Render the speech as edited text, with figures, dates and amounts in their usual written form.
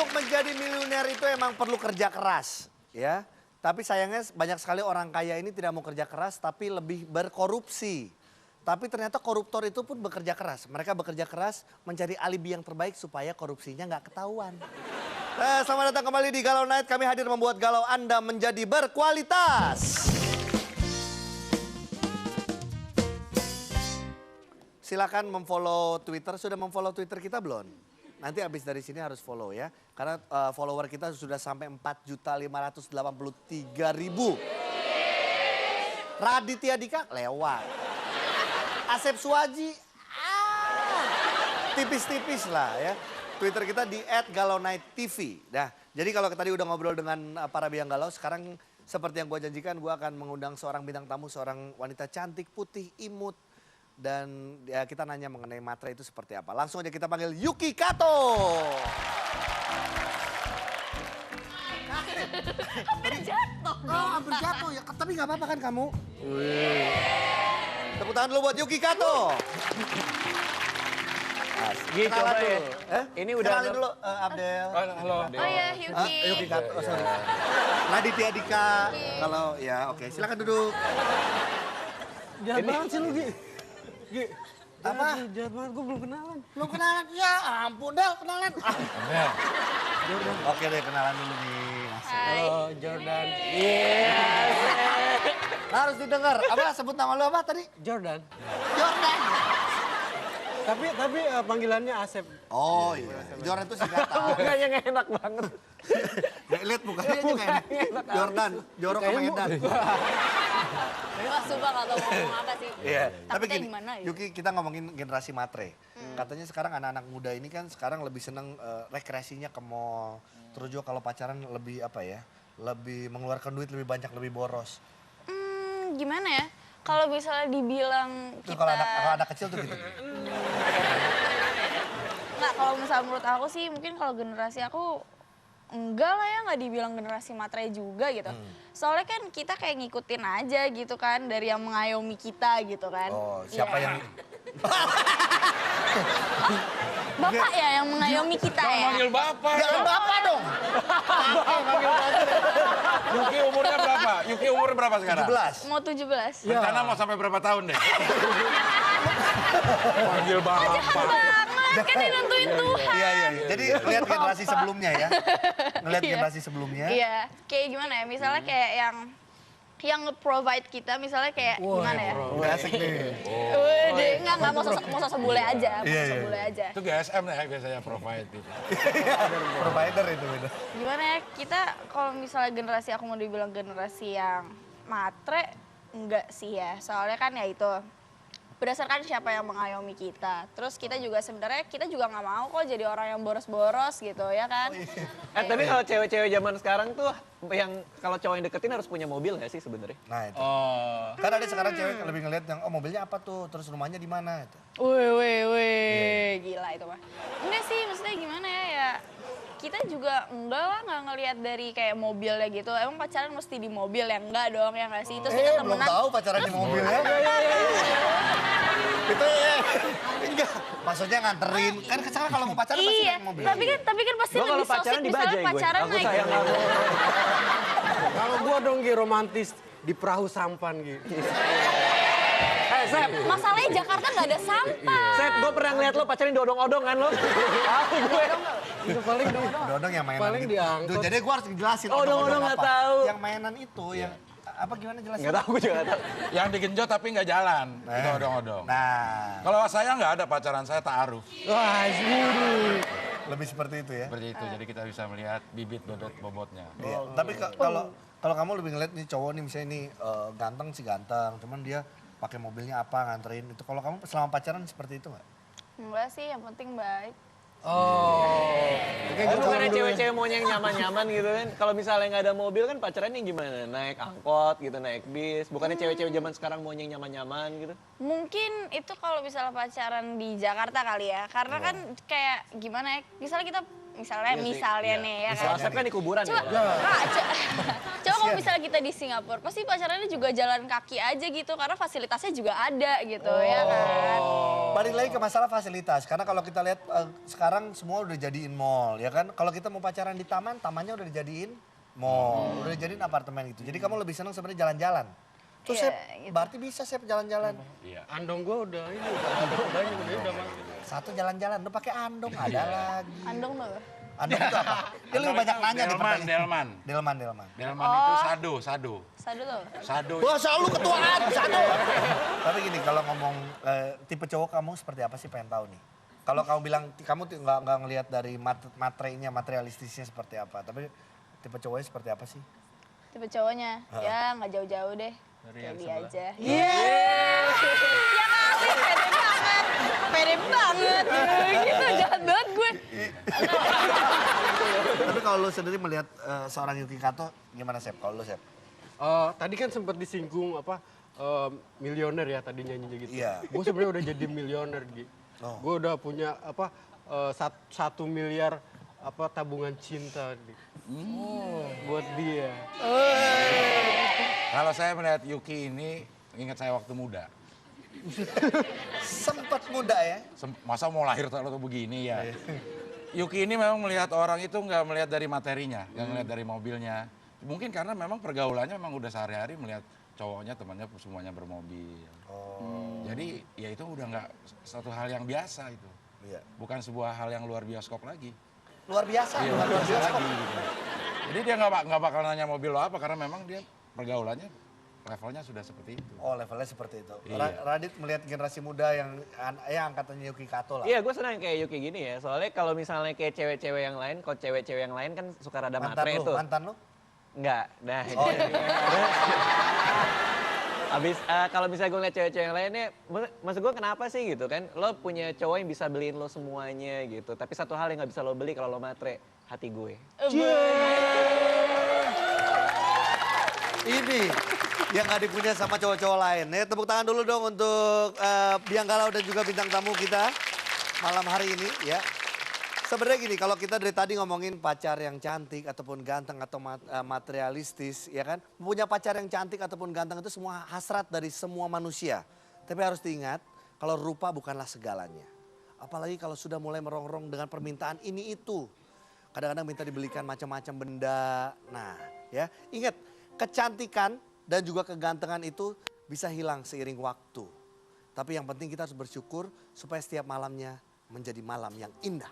Untuk menjadi miliuner itu emang perlu kerja keras, ya. Tapi sayangnya banyak sekali orang kaya ini tidak mau kerja keras, tapi lebih berkorupsi. Tapi ternyata koruptor itu pun bekerja keras. Mereka bekerja keras mencari alibi yang terbaik supaya korupsinya nggak ketahuan. Selamat datang kembali di Galau Night. Kami hadir membuat galau Anda menjadi berkualitas. Silakan memfollow Twitter. Sudah memfollow Twitter kita belum? Nanti abis dari sini harus follow ya. Karena follower kita sudah sampai 4.583.000. Raditya Dika lewat. Asep Suwaji, tipis-tipis lah ya. Twitter kita di @galaunightTV. Nah, jadi kalau tadi udah ngobrol dengan para biang galau, sekarang seperti yang gue janjikan, gue akan mengundang seorang bintang tamu, seorang wanita cantik, putih, imut. Dan ya, kita nanya mengenai matre itu seperti apa. Langsung aja kita panggil Yuki Kato. Hampir jatuh. Oh, hampir jatuh ya, tapi nggak apa-apa kan kamu? Tepuk tangan dulu buat Yuki Kato. Gitu Kenalan Pak, dulu. Ini udah Kenalin dulu Abdel. Halo. Oh ya, Yuki. Yuki Kato, oh, sorry. Raditya Dika. Kalau ya oke, silakan duduk. Jahat banget sih lu, Gi. Gi. Apa? Jahat banget, gue belum kenalan. Belum kenalan? Ya ampun, Del, kenalan. Oke deh, kenalan dulu nih. Hai. Halo, Jordan. Harus didengar. Apa sebut nama lu apa tadi? Jordan. Jordan. Tapi panggilannya Asep. Oh iya, Jordan itu singkatan. Mukanya nggak enak banget. Ya, lihat mukanya aja kayak Jordan, jorok sama Edan. Wah, sumpah gak tau ngomong apa sih. Iya, tapi Takutnya gini, gimana ya? Yuki, kita ngomongin generasi matre. Katanya sekarang anak-anak muda ini kan sekarang lebih seneng rekreasinya ke mall. Terus juga kalau pacaran lebih apa ya, lebih mengeluarkan duit lebih banyak, lebih boros. Gimana ya? Kalau misalnya dibilang Itu kita... kalau anak kecil tuh gitu. Nggak, kalau misalnya menurut aku sih mungkin kalau generasi aku enggak lah ya, nggak dibilang generasi matre juga gitu. Soalnya kan kita kayak ngikutin aja gitu kan dari yang mengayomi kita gitu kan. Oh, siapa Iya. yang... Bapak ya yang mengayomi kita ya? Manggil bapak. Jangan bapak dong. Yuki umurnya berapa? Yuki umurnya berapa sekarang? 17. Mau 17. Rencana mau sampai berapa tahun deh? Manggil bapak. Banget kan nentuin Tuhan. Iya. Jadi lihat generasi sebelumnya ya. Ngeliat generasi sebelumnya. Iya, kayak gimana ya? Misalnya kayak yang nge-provide kita, misalnya kayak gimana ya? Udah asik nih. Enggak mau sosok bule aja, mau Iya, sosok iya. bule aja. Itu GSM ya biasanya provide gitu. Provider itu beda. Gimana ya, kita kalau misalnya generasi aku mau dibilang generasi yang matre, enggak sih ya. Soalnya kan ya itu, berdasarkan siapa yang mengayomi kita. Terus kita juga sebenarnya kita juga nggak mau kok jadi orang yang boros-boros gitu ya kan. Tapi kalau cewek-cewek zaman sekarang tuh yang kalau cowok yang deketin harus punya mobil nggak sih sebenarnya? Nah itu. Oh. Kan ada sekarang cewek lebih ngeliat yang, oh mobilnya apa tuh, terus rumahnya di mana itu. Wih, gila itu mah. Enggak sih, maksudnya gimana ya, kita juga enggak lah nggak ngelihat dari kayak mobilnya gitu. Emang pacaran mesti di mobil ya? Enggak dong, ya nggak sih? Terus kita Belum temenan. tahu pacaran di mobil ya. Itu enggak. Maksudnya nganterin. Kan sekarang kalau mau pacaran pasti Iya, naik mobil. tapi kan pasti Gua kalau lebih so pacaran sweet di misalnya bajai gue. pacaran Aku naik. sayang kamu. Kalau gue dong, Gi, romantis di perahu sampan, Gi. Sep, Masalahnya Jakarta nggak ada sampah. Sep, gue pernah ngeliat lo pacaran di odong-odong kan lo? Tahu gue. Itu paling dong. Dodong yang mainan Paling gitu. diangkut. Duh, jadi gue harus jelasin. Oh, odong-odong odong-odong nggak apa. tahu. Yang mainan itu, yang apa gimana jelasin? Nggak tahu, gue juga nggak tahu. Yang digenjot tapi nggak jalan. Itu odong-odong. Nah, Kalau saya nggak ada pacaran, saya ta'aruf. Wah, sini. lebih seperti itu ya. Seperti itu, jadi kita bisa melihat bibit bebet bobotnya. Iya. Tapi kalau kamu lebih ngeliat nih cowok nih misalnya ini ganteng sih ganteng, cuman dia pakai mobilnya apa nganterin itu. Kalau kamu selama pacaran seperti itu nggak? Enggak sih, yang penting baik. Kayak gitu Bukannya dulu ya. cewek-cewek maunya yang nyaman-nyaman gitu kan. Kalau misalnya nggak ada mobil kan pacarannya gimana? Naik angkot gitu, naik bis. Bukannya cewek-cewek zaman sekarang maunya yang nyaman-nyaman gitu. Mungkin itu kalau misalnya pacaran di Jakarta kali ya. Karena kan kayak gimana ya, misalnya kita misalnya nih ya kan. Asep kan di kuburan Coba, ya. coba kalau misalnya kita di Singapura, pasti pacarannya juga jalan kaki aja gitu. Karena fasilitasnya juga ada gitu ya kan. Balik lagi ke masalah fasilitas. Karena kalau kita lihat sekarang semua udah jadiin mall, ya kan? Kalau kita mau pacaran di taman, tamannya udah dijadiin mall, udah dijadiin apartemen gitu. Jadi kamu lebih senang sebenarnya jalan-jalan. Terus Iya, Sep, gitu. berarti bisa Sep jalan-jalan. Iya. Andong gua udah ini, udah masuk. Satu jalan-jalan, udah pakai andong, ada lagi. Andong tuh. Andong itu apa? Dia lebih banyak nanya di pertanyaan. Delman. Delman. Delman itu sado. Sadu tuh. Sado. Wah, selalu ketuaan, satu. Tapi gini, kalau ngomong tipe cowok kamu seperti apa sih, pengen tahu nih. Kalau kamu bilang kamu nggak ngelihat dari materinya, materialistisnya seperti apa. Tapi tipe cowoknya seperti apa sih? Tipe cowoknya, ya nggak jauh-jauh deh. Kayak dia aja. Pede banget. Gitu, jahat banget gue. Tapi kalau lu sendiri melihat seorang Yuki Kato, gimana Sep? Kalau lu Sep? Tadi kan sempat disinggung apa milioner ya tadi nyanyinya gitu. Iya. Gue sebenarnya udah jadi milioner gitu. Oh. Gue udah punya apa 1 miliar apa tabungan cinta Gi. Buat dia. Kalau saya melihat Yuki ini, ingat saya waktu muda. Sempet muda ya? Masa mau lahir atau begini ya. Yuki ini memang melihat orang itu nggak melihat dari materinya, nggak melihat dari mobilnya. Mungkin karena memang pergaulannya memang udah sehari-hari melihat cowoknya, temannya semuanya bermobil. Jadi ya itu udah nggak satu hal yang biasa itu. Iya. Bukan sebuah hal yang luar bioskop lagi. Luar biasa, Iya, luar luar biasa biasa. lagi. Gitu. Jadi dia nggak bakal nanya mobil lo apa karena memang dia pergaulannya levelnya sudah seperti itu. Oh, levelnya seperti itu. Iya. Radit melihat generasi muda yang angkatannya Yuki Kato lah. Iya, gue senang kayak Yuki gini ya. Soalnya kalau misalnya kayak cewek-cewek yang lain, kalau cewek-cewek yang lain kan suka rada Mantan matre lu, tuh. mantan lu? Enggak, nah Oh, ini. Abis kalau misalnya gue ngeliat cewek-cewek yang lainnya, maksud gue kenapa sih gitu kan? Lo punya cowok yang bisa beliin lo semuanya gitu. Tapi satu hal yang nggak bisa lo beli kalau lo matre, hati gue. Ini yang nggak dipunya sama cowok-cowok lain. Ya, tepuk tangan dulu dong untuk Biang Galau dan juga bintang tamu kita malam hari ini ya. Sebenarnya gini, kalau kita dari tadi ngomongin pacar yang cantik ataupun ganteng atau materialistis, ya kan? Punya pacar yang cantik ataupun ganteng itu semua hasrat dari semua manusia. Tapi harus diingat, kalau rupa bukanlah segalanya. Apalagi kalau sudah mulai merongrong dengan permintaan ini itu. Kadang-kadang minta dibelikan macam-macam benda. Nah, ya, ingat, kecantikan dan juga kegantengan itu bisa hilang seiring waktu. Tapi yang penting kita harus bersyukur supaya setiap malamnya menjadi malam yang indah.